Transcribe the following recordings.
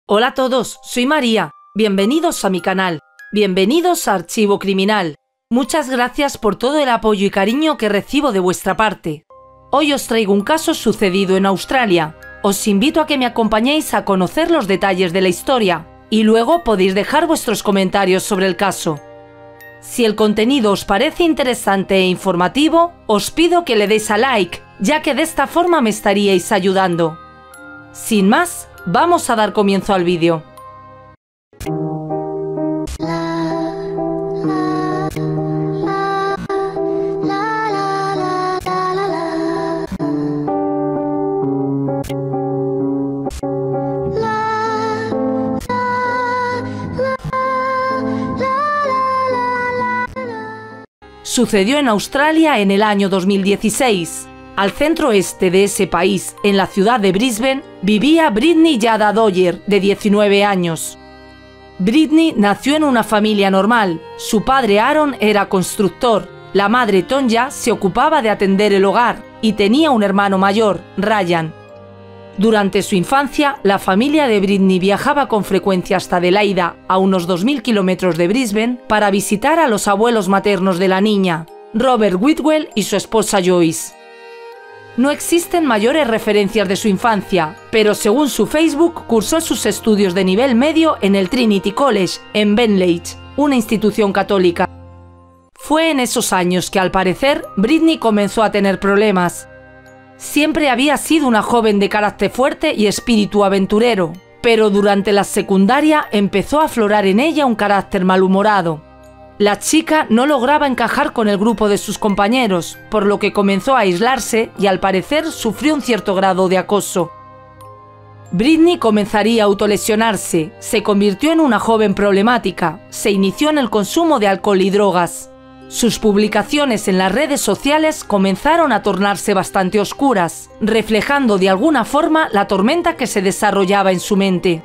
Hola a todos, soy María. Bienvenidos a mi canal. Bienvenidos a Archivo Criminal. Muchas gracias por todo el apoyo y cariño que recibo de vuestra parte. Hoy os traigo un caso sucedido en Australia. Os invito a que me acompañéis a conocer los detalles de la historia y luego podéis dejar vuestros comentarios sobre el caso. Si el contenido os parece interesante e informativo, os pido que le deis a like, ya que de esta forma me estaríais ayudando. Sin más, vamos a dar comienzo al vídeo. Sucedió en Australia en el año 2016. Al centro oeste de ese país, en la ciudad de Brisbane, vivía Brittany Jada Dwyer, de 19 años. Brittany nació en una familia normal. Su padre Aaron era constructor, la madre Tonya se ocupaba de atender el hogar y tenía un hermano mayor, Ryan. Durante su infancia, la familia de Brittany viajaba con frecuencia hasta Adelaida, a unos 2000 kilómetros de Brisbane, para visitar a los abuelos maternos de la niña, Robert Whitwell y su esposa Joyce. No existen mayores referencias de su infancia, pero según su Facebook, cursó sus estudios de nivel medio en el Trinity College, en Benleigh, una institución católica. Fue en esos años que, al parecer, Brittany comenzó a tener problemas. Siempre había sido una joven de carácter fuerte y espíritu aventurero, pero durante la secundaria empezó a aflorar en ella un carácter malhumorado. La chica no lograba encajar con el grupo de sus compañeros, por lo que comenzó a aislarse y al parecer sufrió un cierto grado de acoso. Brittany comenzaría a autolesionarse, se convirtió en una joven problemática, se inició en el consumo de alcohol y drogas. Sus publicaciones en las redes sociales comenzaron a tornarse bastante oscuras, reflejando de alguna forma la tormenta que se desarrollaba en su mente.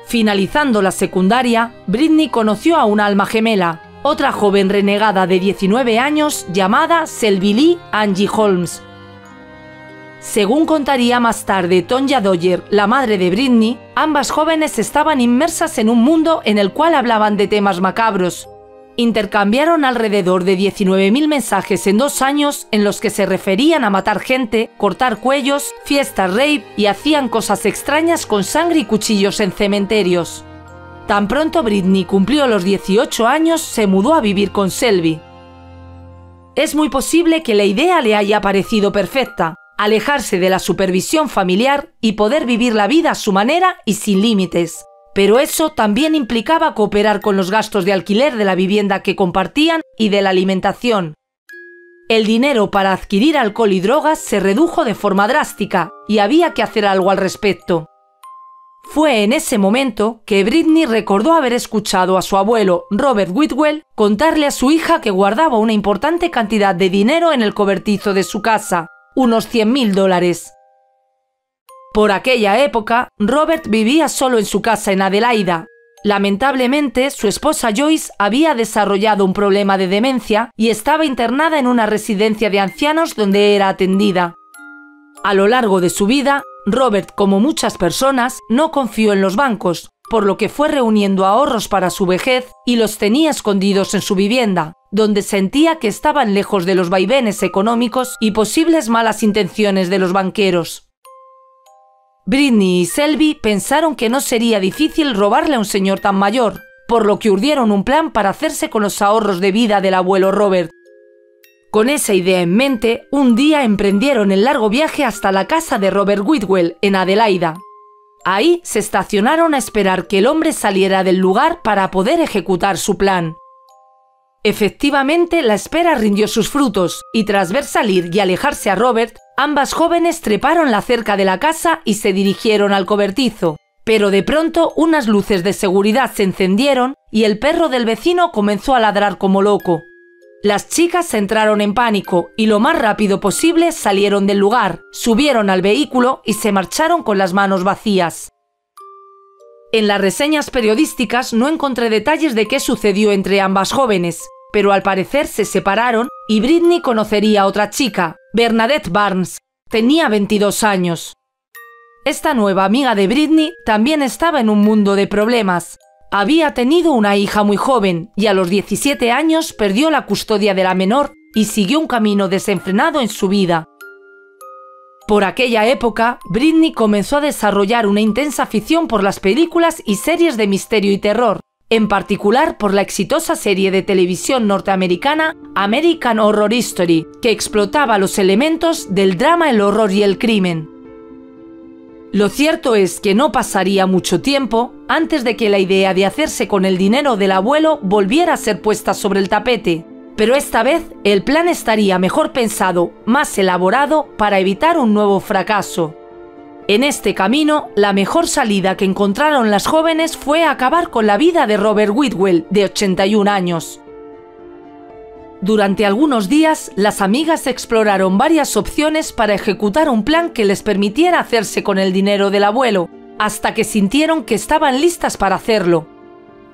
Finalizando la secundaria, Brittany conoció a una alma gemela, otra joven renegada de 19 años llamada Selby Lee Angie Holmes. Según contaría más tarde Tonya Dwyer, la madre de Brittany, ambas jóvenes estaban inmersas en un mundo en el cual hablaban de temas macabros. Intercambiaron alrededor de 19.000 mensajes en 2 años en los que se referían a matar gente, cortar cuellos, fiestas rave y hacían cosas extrañas con sangre y cuchillos en cementerios. Tan pronto Brittany cumplió los 18 años, se mudó a vivir con Selby. Es muy posible que la idea le haya parecido perfecta, alejarse de la supervisión familiar y poder vivir la vida a su manera y sin límites. Pero eso también implicaba cooperar con los gastos de alquiler de la vivienda que compartían y de la alimentación. El dinero para adquirir alcohol y drogas se redujo de forma drástica y había que hacer algo al respecto. Fue en ese momento que Brittany recordó haber escuchado a su abuelo, Robert Whitwell, contarle a su hija que guardaba una importante cantidad de dinero en el cobertizo de su casa, unos $100.000. Por aquella época, Robert vivía solo en su casa en Adelaida. Lamentablemente, su esposa Joyce había desarrollado un problema de demencia y estaba internada en una residencia de ancianos donde era atendida. A lo largo de su vida, Robert, como muchas personas, no confió en los bancos, por lo que fue reuniendo ahorros para su vejez y los tenía escondidos en su vivienda, donde sentía que estaban lejos de los vaivenes económicos y posibles malas intenciones de los banqueros. Brittany y Selby pensaron que no sería difícil robarle a un señor tan mayor, por lo que urdieron un plan para hacerse con los ahorros de vida del abuelo Robert. Con esa idea en mente, un día emprendieron el largo viaje hasta la casa de Robert Whitwell, en Adelaida. Ahí se estacionaron a esperar que el hombre saliera del lugar para poder ejecutar su plan. Efectivamente, la espera rindió sus frutos, y tras ver salir y alejarse a Robert, ambas jóvenes treparon la cerca de la casa y se dirigieron al cobertizo. Pero de pronto unas luces de seguridad se encendieron y el perro del vecino comenzó a ladrar como loco. Las chicas entraron en pánico y lo más rápido posible salieron del lugar, subieron al vehículo y se marcharon con las manos vacías. En las reseñas periodísticas no encontré detalles de qué sucedió entre ambas jóvenes, pero al parecer se separaron y Brittany conocería a otra chica, Bernadette Barnes. Tenía 22 años. Esta nueva amiga de Britney también estaba en un mundo de problemas. Había tenido una hija muy joven y a los 17 años perdió la custodia de la menor y siguió un camino desenfrenado en su vida. Por aquella época, Britney comenzó a desarrollar una intensa afición por las películas y series de misterio y terror, en particular por la exitosa serie de televisión norteamericana American Horror Story, que explotaba los elementos del drama, el horror y el crimen. Lo cierto es que no pasaría mucho tiempo antes de que la idea de hacerse con el dinero del abuelo volviera a ser puesta sobre el tapete. Pero esta vez el plan estaría mejor pensado, más elaborado, para evitar un nuevo fracaso. En este camino, la mejor salida que encontraron las jóvenes fue acabar con la vida de Robert Whitwell, de 81 años. Durante algunos días, las amigas exploraron varias opciones para ejecutar un plan que les permitiera hacerse con el dinero del abuelo, hasta que sintieron que estaban listas para hacerlo.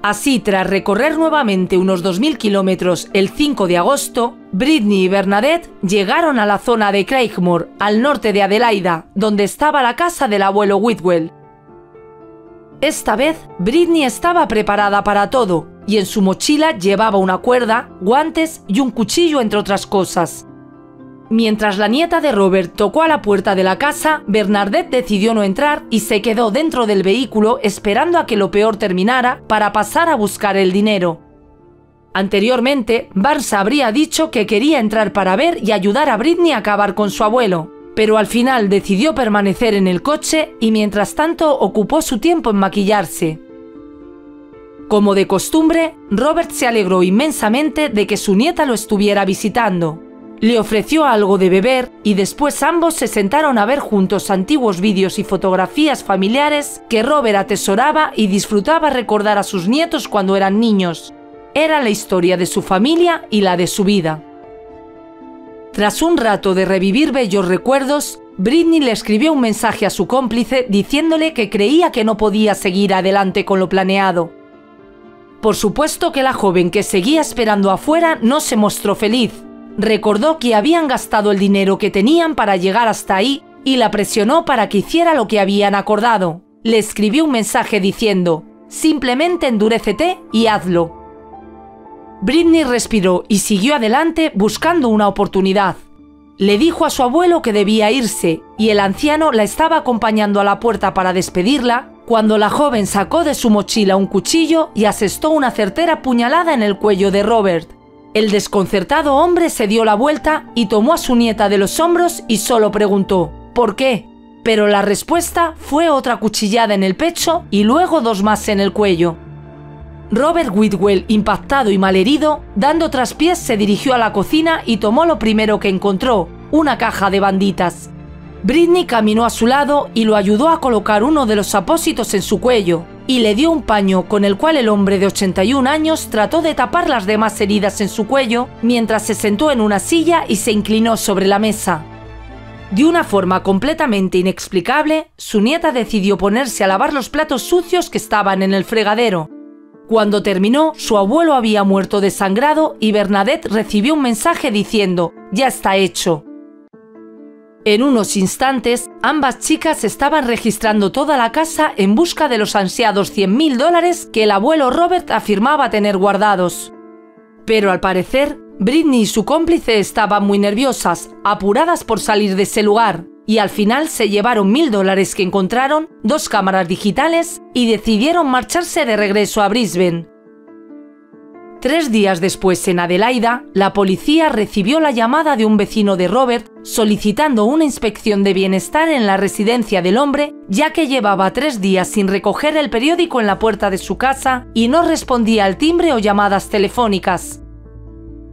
Así, tras recorrer nuevamente unos 2000 kilómetros el 5 de agosto, Britney y Bernadette llegaron a la zona de Craigmore, al norte de Adelaida, donde estaba la casa del abuelo Whitwell. Esta vez, Britney estaba preparada para todo, y en su mochila llevaba una cuerda, guantes y un cuchillo, entre otras cosas. Mientras la nieta de Robert tocó a la puerta de la casa, Bernadette decidió no entrar y se quedó dentro del vehículo esperando a que lo peor terminara para pasar a buscar el dinero. Anteriormente, Barnes habría dicho que quería entrar para ver y ayudar a Britney a acabar con su abuelo, pero al final decidió permanecer en el coche y mientras tanto ocupó su tiempo en maquillarse. Como de costumbre, Robert se alegró inmensamente de que su nieta lo estuviera visitando. Le ofreció algo de beber y después ambos se sentaron a ver juntos antiguos vídeos y fotografías familiares que Robert atesoraba y disfrutaba recordar a sus nietos cuando eran niños. Era la historia de su familia y la de su vida. Tras un rato de revivir bellos recuerdos, Britney le escribió un mensaje a su cómplice diciéndole que creía que no podía seguir adelante con lo planeado. Por supuesto que la joven que seguía esperando afuera no se mostró feliz. Recordó que habían gastado el dinero que tenían para llegar hasta ahí y la presionó para que hiciera lo que habían acordado. Le escribió un mensaje diciendo: «Simplemente endurécete y hazlo». Britney respiró y siguió adelante buscando una oportunidad. Le dijo a su abuelo que debía irse y el anciano la estaba acompañando a la puerta para despedirla cuando la joven sacó de su mochila un cuchillo y asestó una certera puñalada en el cuello de Robert. El desconcertado hombre se dio la vuelta y tomó a su nieta de los hombros y solo preguntó «¿Por qué?». Pero la respuesta fue otra cuchillada en el pecho y luego dos más en el cuello. Robert Whitwell, impactado y malherido, dando traspiés se dirigió a la cocina y tomó lo primero que encontró, una caja de banditas. Britney caminó a su lado y lo ayudó a colocar uno de los apósitos en su cuello, y le dio un paño con el cual el hombre de 81 años trató de tapar las demás heridas en su cuello mientras se sentó en una silla y se inclinó sobre la mesa. De una forma completamente inexplicable, su nieta decidió ponerse a lavar los platos sucios que estaban en el fregadero. Cuando terminó, su abuelo había muerto desangrado y Bernadette recibió un mensaje diciendo «Ya está hecho». En unos instantes, ambas chicas estaban registrando toda la casa en busca de los ansiados $100.000 que el abuelo Robert afirmaba tener guardados. Pero al parecer, Britney y su cómplice estaban muy nerviosas, apuradas por salir de ese lugar, y al final se llevaron $1.000 que encontraron, 2 cámaras digitales y decidieron marcharse de regreso a Brisbane. 3 días después, en Adelaida, la policía recibió la llamada de un vecino de Robert solicitando una inspección de bienestar en la residencia del hombre, ya que llevaba 3 días sin recoger el periódico en la puerta de su casa y no respondía al timbre o llamadas telefónicas.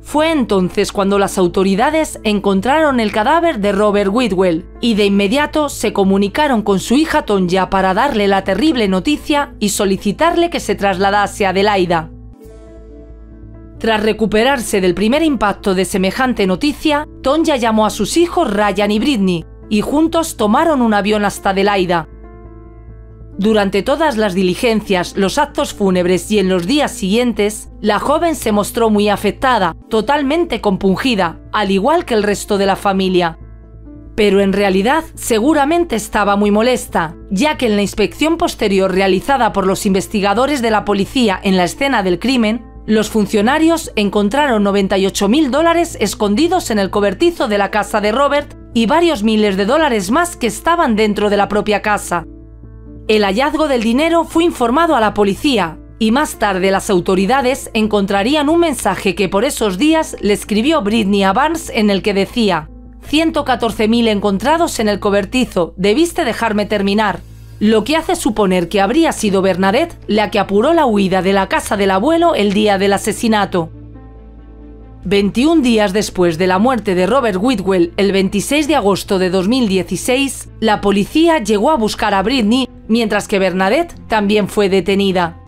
Fue entonces cuando las autoridades encontraron el cadáver de Robert Whitwell y de inmediato se comunicaron con su hija Tonya para darle la terrible noticia y solicitarle que se trasladase a Adelaida. Tras recuperarse del primer impacto de semejante noticia, Tonya llamó a sus hijos Ryan y Britney y juntos tomaron un avión hasta Adelaida. Durante todas las diligencias, los actos fúnebres y en los días siguientes, la joven se mostró muy afectada, totalmente compungida, al igual que el resto de la familia. Pero en realidad seguramente estaba muy molesta, ya que en la inspección posterior realizada por los investigadores de la policía en la escena del crimen, los funcionarios encontraron $98.000 escondidos en el cobertizo de la casa de Robert y varios miles de dólares más que estaban dentro de la propia casa. El hallazgo del dinero fue informado a la policía y más tarde las autoridades encontrarían un mensaje que por esos días le escribió Britney a Barnes en el que decía: 114.000 encontrados en el cobertizo, debiste dejarme terminar. Lo que hace suponer que habría sido Bernadette la que apuró la huida de la casa del abuelo el día del asesinato. 21 días después de la muerte de Robert Whitwell, el 26 de agosto de 2016, la policía llegó a buscar a Britney, mientras que Bernadette también fue detenida.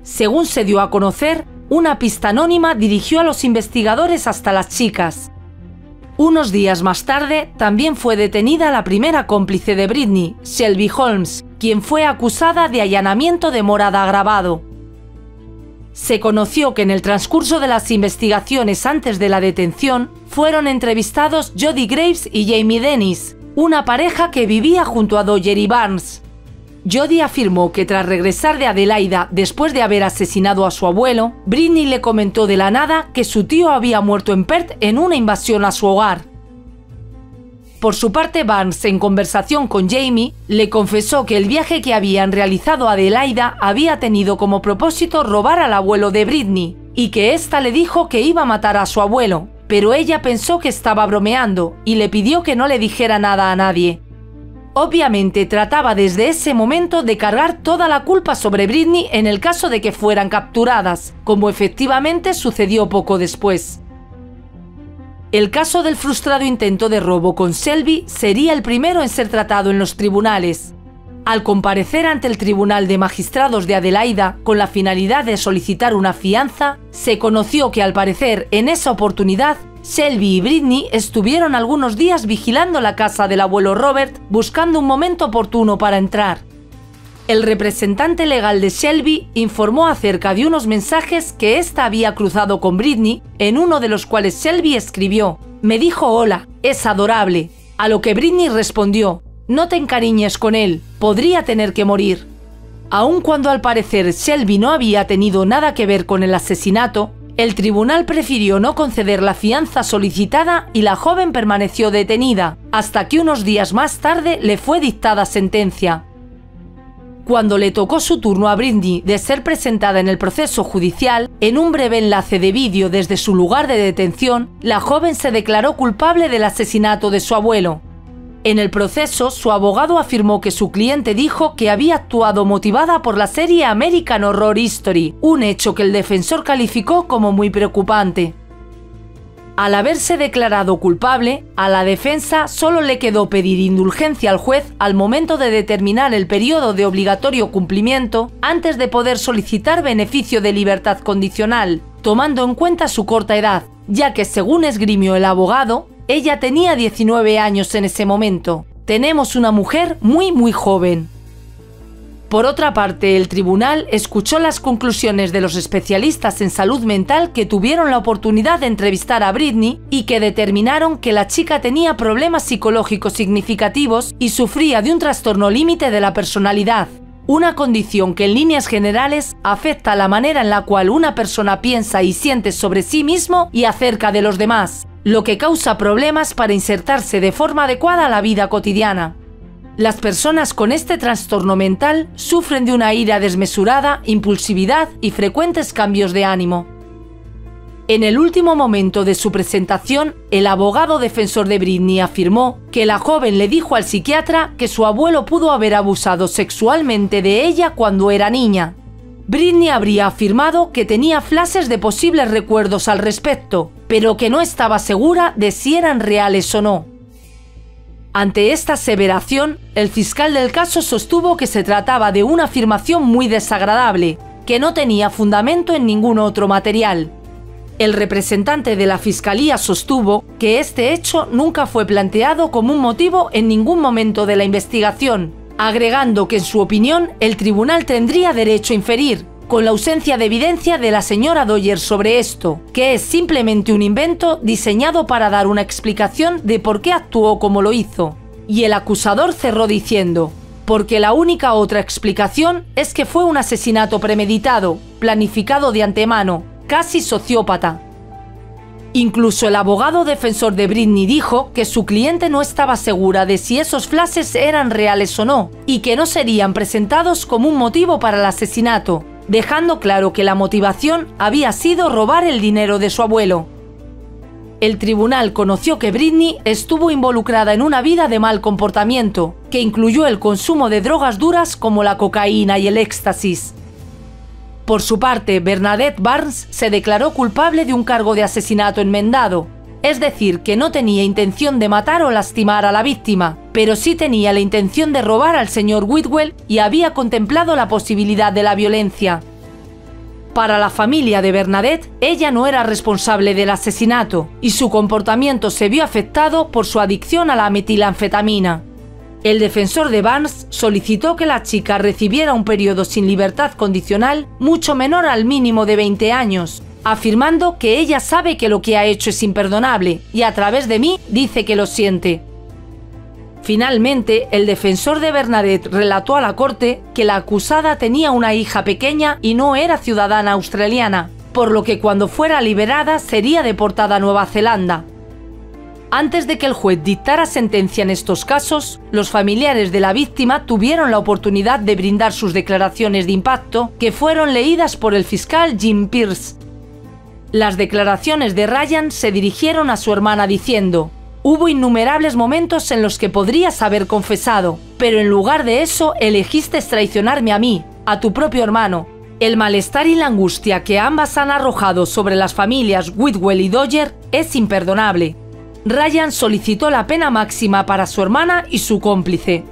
Según se dio a conocer, una pista anónima dirigió a los investigadores hasta las chicas. Unos días más tarde, también fue detenida la primera cómplice de Britney, Shelby Holmes, quien fue acusada de allanamiento de morada agravado. Se conoció que en el transcurso de las investigaciones antes de la detención, fueron entrevistados Jody Graves y Jamie Dennis, una pareja que vivía junto a Dojerry Barnes. Jody afirmó que tras regresar de Adelaida después de haber asesinado a su abuelo, Britney le comentó de la nada que su tío había muerto en Perth en una invasión a su hogar. Por su parte, Barnes, en conversación con Jamie, le confesó que el viaje que habían realizado a Adelaida había tenido como propósito robar al abuelo de Britney y que ésta le dijo que iba a matar a su abuelo, pero ella pensó que estaba bromeando y le pidió que no le dijera nada a nadie. Obviamente trataba desde ese momento de cargar toda la culpa sobre Britney en el caso de que fueran capturadas, como efectivamente sucedió poco después. El caso del frustrado intento de robo con Shelby sería el primero en ser tratado en los tribunales. Al comparecer ante el Tribunal de Magistrados de Adelaida con la finalidad de solicitar una fianza, se conoció que al parecer en esa oportunidad Shelby y Britney estuvieron algunos días vigilando la casa del abuelo Robert buscando un momento oportuno para entrar. El representante legal de Shelby informó acerca de unos mensajes que ésta había cruzado con Britney, en uno de los cuales Shelby escribió: «Me dijo hola, es adorable», a lo que Britney respondió: «No te encariñes con él, podría tener que morir». Aun cuando al parecer Shelby no había tenido nada que ver con el asesinato, el tribunal prefirió no conceder la fianza solicitada y la joven permaneció detenida, hasta que unos días más tarde le fue dictada sentencia. Cuando le tocó su turno a Britney de ser presentada en el proceso judicial, en un breve enlace de vídeo desde su lugar de detención, la joven se declaró culpable del asesinato de su abuelo. En el proceso, su abogado afirmó que su cliente dijo que había actuado motivada por la serie American Horror Story, un hecho que el defensor calificó como muy preocupante. Al haberse declarado culpable, a la defensa solo le quedó pedir indulgencia al juez al momento de determinar el periodo de obligatorio cumplimiento antes de poder solicitar beneficio de libertad condicional, tomando en cuenta su corta edad, ya que según esgrimió el abogado, ella tenía 19 años en ese momento. Tenemos una mujer muy joven. Por otra parte, el tribunal escuchó las conclusiones de los especialistas en salud mental que tuvieron la oportunidad de entrevistar a Britney y que determinaron que la chica tenía problemas psicológicos significativos y sufría de un trastorno límite de la personalidad, una condición que en líneas generales afecta la manera en la cual una persona piensa y siente sobre sí mismo y acerca de los demás, lo que causa problemas para insertarse de forma adecuada a la vida cotidiana. Las personas con este trastorno mental sufren de una ira desmesurada, impulsividad y frecuentes cambios de ánimo. En el último momento de su presentación, el abogado defensor de Britney afirmó que la joven le dijo al psiquiatra que su abuelo pudo haber abusado sexualmente de ella cuando era niña. Britney habría afirmado que tenía flashes de posibles recuerdos al respecto, pero que no estaba segura de si eran reales o no. Ante esta aseveración, el fiscal del caso sostuvo que se trataba de una afirmación muy desagradable, que no tenía fundamento en ningún otro material. El representante de la fiscalía sostuvo que este hecho nunca fue planteado como un motivo en ningún momento de la investigación, agregando que en su opinión el tribunal tendría derecho a inferir, con la ausencia de evidencia de la señora Dodger sobre esto, que es simplemente un invento diseñado para dar una explicación de por qué actuó como lo hizo. Y el acusador cerró diciendo: porque la única otra explicación es que fue un asesinato premeditado, planificado de antemano, casi sociópata. Incluso el abogado defensor de Britney dijo que su cliente no estaba segura de si esos flashes eran reales o no, y que no serían presentados como un motivo para el asesinato, dejando claro que la motivación había sido robar el dinero de su abuelo. El tribunal conoció que Britney estuvo involucrada en una vida de mal comportamiento, que incluyó el consumo de drogas duras como la cocaína y el éxtasis. Por su parte, Bernadette Barnes se declaró culpable de un cargo de asesinato enmendado, es decir, que no tenía intención de matar o lastimar a la víctima, pero sí tenía la intención de robar al señor Whitwell y había contemplado la posibilidad de la violencia. Para la familia de Bernadette, ella no era responsable del asesinato y su comportamiento se vio afectado por su adicción a la metilanfetamina. El defensor de Barnes solicitó que la chica recibiera un periodo sin libertad condicional mucho menor al mínimo de 20 años, afirmando que ella sabe que lo que ha hecho es imperdonable y a través de mí dice que lo siente. Finalmente, el defensor de Bernadette relató a la corte que la acusada tenía una hija pequeña y no era ciudadana australiana, por lo que cuando fuera liberada sería deportada a Nueva Zelanda. Antes de que el juez dictara sentencia en estos casos, los familiares de la víctima tuvieron la oportunidad de brindar sus declaraciones de impacto, que fueron leídas por el fiscal Jim Pierce. Las declaraciones de Ryan se dirigieron a su hermana diciendo: «Hubo innumerables momentos en los que podrías haber confesado, pero en lugar de eso elegiste traicionarme a mí, a tu propio hermano». El malestar y la angustia que ambas han arrojado sobre las familias Whitwell y Dodger es imperdonable. Ryan solicitó la pena máxima para su hermana y su cómplice.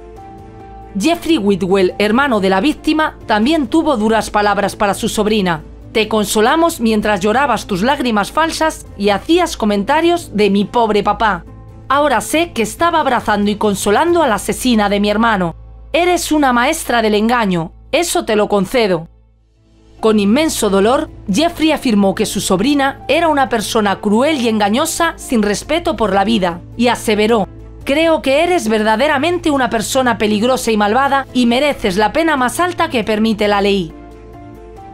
Jeffrey Whitwell, hermano de la víctima, también tuvo duras palabras para su sobrina. «Te consolamos mientras llorabas tus lágrimas falsas y hacías comentarios de mi pobre papá. Ahora sé que estaba abrazando y consolando a la asesina de mi hermano. Eres una maestra del engaño, eso te lo concedo». Con inmenso dolor, Jeffrey afirmó que su sobrina era una persona cruel y engañosa sin respeto por la vida, y aseveró: «Creo que eres verdaderamente una persona peligrosa y malvada y mereces la pena más alta que permite la ley».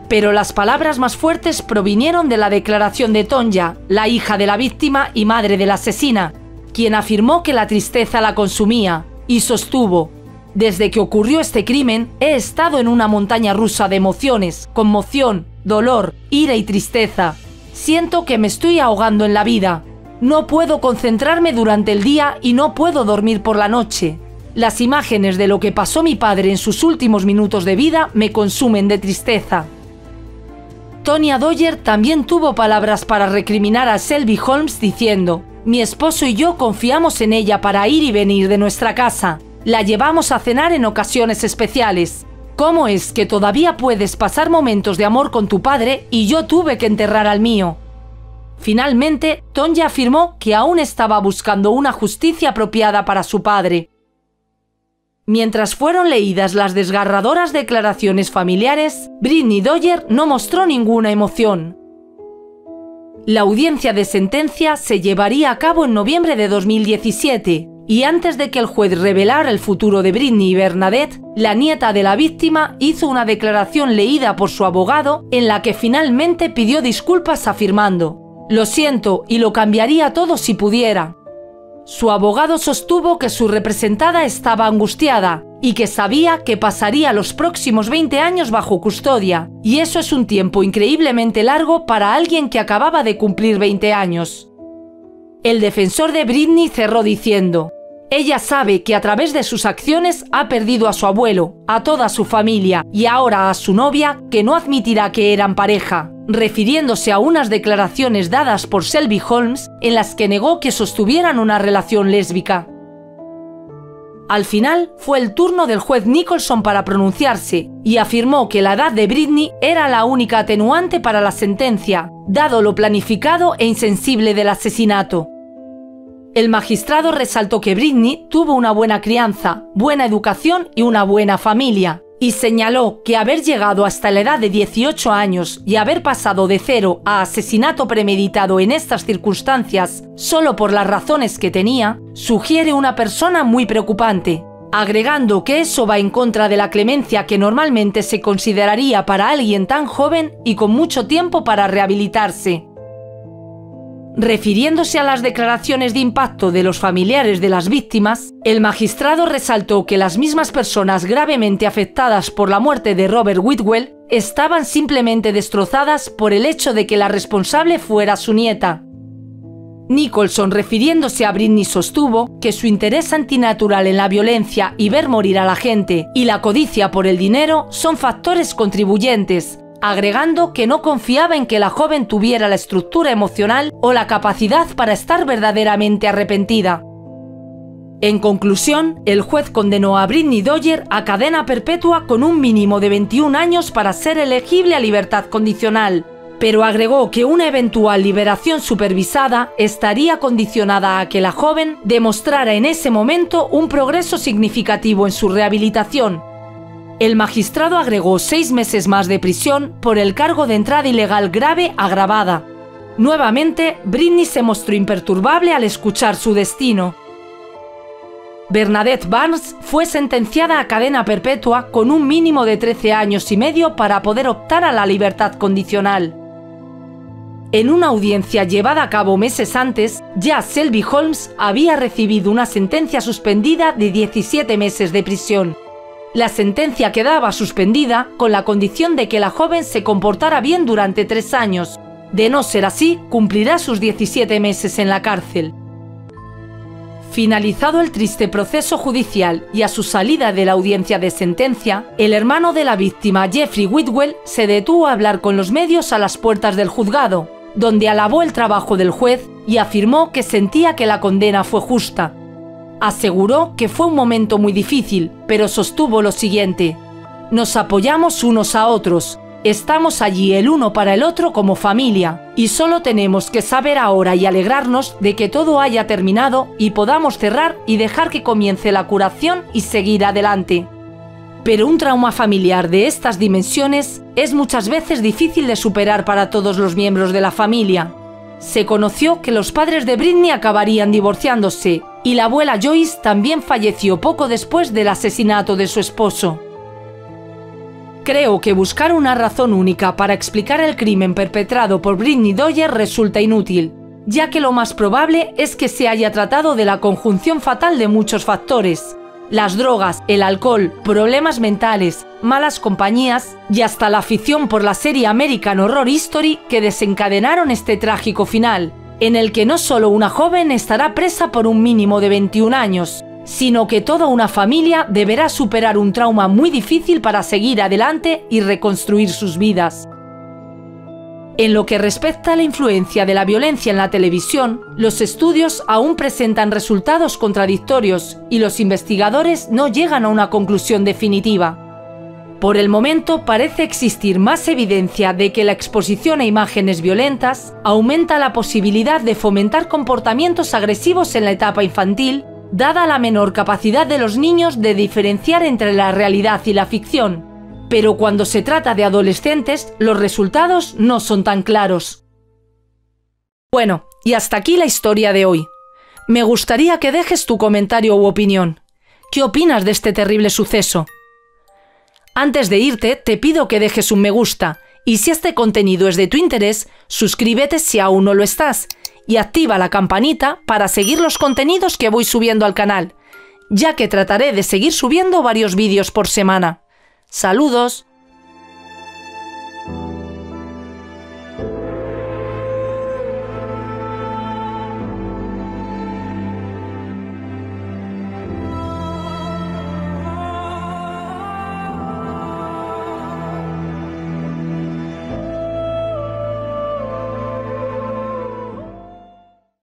Pero las palabras más fuertes provinieron de la declaración de Tonya, la hija de la víctima y madre de la asesina, quien afirmó que la tristeza la consumía, y sostuvo: «Desde que ocurrió este crimen, he estado en una montaña rusa de emociones, conmoción, dolor, ira y tristeza. Siento que me estoy ahogando en la vida. No puedo concentrarme durante el día y no puedo dormir por la noche. Las imágenes de lo que pasó mi padre en sus últimos minutos de vida me consumen de tristeza». Tonya Dodger también tuvo palabras para recriminar a Shelby Holmes diciendo: «Mi esposo y yo confiamos en ella para ir y venir de nuestra casa. La llevamos a cenar en ocasiones especiales. ¿Cómo es que todavía puedes pasar momentos de amor con tu padre y yo tuve que enterrar al mío?». Finalmente, Tonya afirmó que aún estaba buscando una justicia apropiada para su padre. Mientras fueron leídas las desgarradoras declaraciones familiares, Britney Dodger no mostró ninguna emoción. La audiencia de sentencia se llevaría a cabo en noviembre de 2017. Y antes de que el juez revelara el futuro de Britney y Bernadette, la nieta de la víctima hizo una declaración leída por su abogado en la que finalmente pidió disculpas afirmando: «Lo siento y lo cambiaría todo si pudiera». Su abogado sostuvo que su representada estaba angustiada y que sabía que pasaría los próximos 20 años bajo custodia, y eso es un tiempo increíblemente largo para alguien que acababa de cumplir 20 años. El defensor de Britney cerró diciendo: «Ella sabe que a través de sus acciones ha perdido a su abuelo, a toda su familia y ahora a su novia, que no admitirá que eran pareja», refiriéndose a unas declaraciones dadas por Shelby Holmes en las que negó que sostuvieran una relación lésbica. Al final, fue el turno del juez Nicholson para pronunciarse y afirmó que la edad de Britney era la única atenuante para la sentencia, dado lo planificado e insensible del asesinato. El magistrado resaltó que Britney tuvo una buena crianza, buena educación y una buena familia, y señaló que haber llegado hasta la edad de 18 años y haber pasado de 0 a asesinato premeditado en estas circunstancias solo por las razones que tenía, sugiere una persona muy preocupante, agregando que eso va en contra de la clemencia que normalmente se consideraría para alguien tan joven y con mucho tiempo para rehabilitarse. Refiriéndose a las declaraciones de impacto de los familiares de las víctimas, el magistrado resaltó que las mismas personas gravemente afectadas por la muerte de Robert Whitwell estaban simplemente destrozadas por el hecho de que la responsable fuera su nieta. Nicholson, refiriéndose a Britney, sostuvo que su interés antinatural en la violencia y ver morir a la gente y la codicia por el dinero son factores contribuyentes, agregando que no confiaba en que la joven tuviera la estructura emocional o la capacidad para estar verdaderamente arrepentida. En conclusión, el juez condenó a Britney Dodger a cadena perpetua con un mínimo de 21 años para ser elegible a libertad condicional, pero agregó que una eventual liberación supervisada estaría condicionada a que la joven demostrara en ese momento un progreso significativo en su rehabilitación. El magistrado agregó 6 meses más de prisión por el cargo de entrada ilegal grave agravada. Nuevamente, Britney se mostró imperturbable al escuchar su destino. Bernadette Barnes fue sentenciada a cadena perpetua con un mínimo de 13 años y medio para poder optar a la libertad condicional. En una audiencia llevada a cabo meses antes, ya Shelby Holmes había recibido una sentencia suspendida de 17 meses de prisión. La sentencia quedaba suspendida con la condición de que la joven se comportara bien durante 3 años. De no ser así, cumplirá sus 17 meses en la cárcel. Finalizado el triste proceso judicial y a su salida de la audiencia de sentencia, el hermano de la víctima, Jeffrey Whitwell, se detuvo a hablar con los medios a las puertas del juzgado, donde alabó el trabajo del juez y afirmó que sentía que la condena fue justa. Aseguró que fue un momento muy difícil, pero sostuvo lo siguiente: nos apoyamos unos a otros, estamos allí el uno para el otro como familia, y solo tenemos que saber ahora y alegrarnos de que todo haya terminado y podamos cerrar y dejar que comience la curación y seguir adelante. Pero un trauma familiar de estas dimensiones es muchas veces difícil de superar para todos los miembros de la familia. Se conoció que los padres de Britney acabarían divorciándose y la abuela Joyce también falleció poco después del asesinato de su esposo. Creo que buscar una razón única para explicar el crimen perpetrado por Britney Dodger resulta inútil, ya que lo más probable es que se haya tratado de la conjunción fatal de muchos factores: las drogas, el alcohol, problemas mentales, malas compañías y hasta la afición por la serie American Horror Story que desencadenaron este trágico final, en el que no solo una joven estará presa por un mínimo de 21 años, sino que toda una familia deberá superar un trauma muy difícil para seguir adelante y reconstruir sus vidas. En lo que respecta a la influencia de la violencia en la televisión, los estudios aún presentan resultados contradictorios y los investigadores no llegan a una conclusión definitiva. Por el momento parece existir más evidencia de que la exposición a imágenes violentas aumenta la posibilidad de fomentar comportamientos agresivos en la etapa infantil, dada la menor capacidad de los niños de diferenciar entre la realidad y la ficción. Pero cuando se trata de adolescentes, los resultados no son tan claros. Bueno, y hasta aquí la historia de hoy. Me gustaría que dejes tu comentario u opinión. ¿Qué opinas de este terrible suceso? Antes de irte, te pido que dejes un me gusta, y si este contenido es de tu interés, suscríbete si aún no lo estás, y activa la campanita para seguir los contenidos que voy subiendo al canal, ya que trataré de seguir subiendo varios vídeos por semana. ¡Saludos!